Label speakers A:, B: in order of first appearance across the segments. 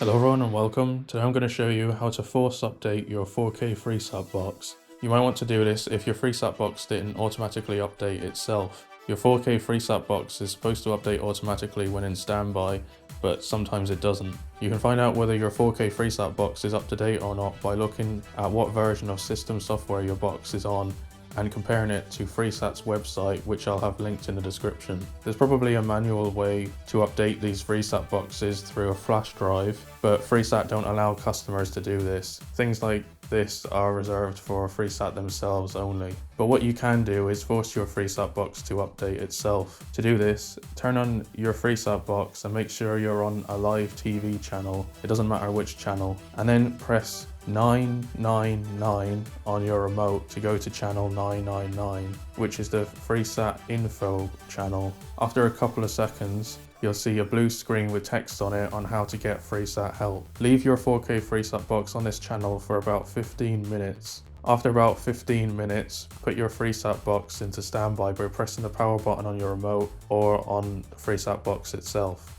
A: Hello everyone and welcome. Today I'm going to show you how to force update your 4K Freesat box. You might want to do this if your Freesat box didn't automatically update itself. Your 4K Freesat box is supposed to update automatically when in standby, but sometimes it doesn't. You can find out whether your 4K Freesat box is up to date or not by looking at what version of system software your box is on and comparing it to Freesat's website, which I'll have linked in the description. There's probably a manual way to update these Freesat boxes through a flash drive, but Freesat don't allow customers to do this. Things like this are reserved for Freesat themselves only. But what you can do is force your Freesat box to update itself. To do this, turn on your Freesat box and make sure you're on a live TV channel. It doesn't matter which channel. And then press 999 on your remote to go to channel 999, which is the Freesat info channel. After a couple of seconds, you'll see a blue screen with text on it on how to get Freesat help. Leave your 4K Freesat box on this channel for about 15 minutes. After about 15 minutes, put your Freesat box into standby by pressing the power button on your remote or on the Freesat box itself.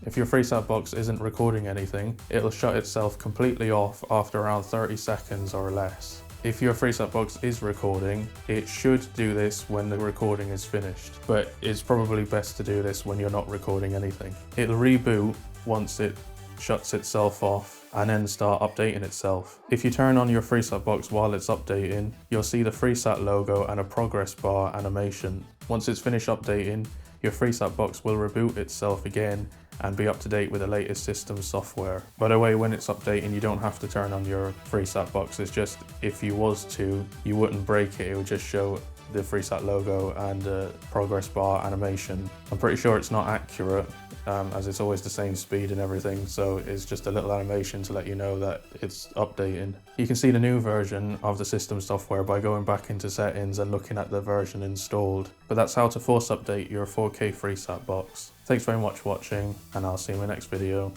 A: If your Freesat box isn't recording anything, it'll shut itself completely off after around 30 seconds or less. If your Freesat box is recording, it should do this when the recording is finished, but it's probably best to do this when you're not recording anything. It'll reboot once it shuts itself off and then start updating itself. If you turn on your Freesat box while it's updating, you'll see the Freesat logo and a progress bar animation. Once it's finished updating, your Freesat box will reboot itself again and be up to date with the latest system software. By the way, when it's updating, you don't have to turn on your Freesat box. It's just, if you was to, you wouldn't break it. It would just show the Freesat logo and the progress bar animation. I'm pretty sure it's not accurate, as it's always the same speed and everything, so it's just a little animation to let you know that it's updating. You can see the new version of the system software by going back into settings and looking at the version installed. But that's how to force update your 4K Freesat box. Thanks very much for watching, and I'll see you in my next video.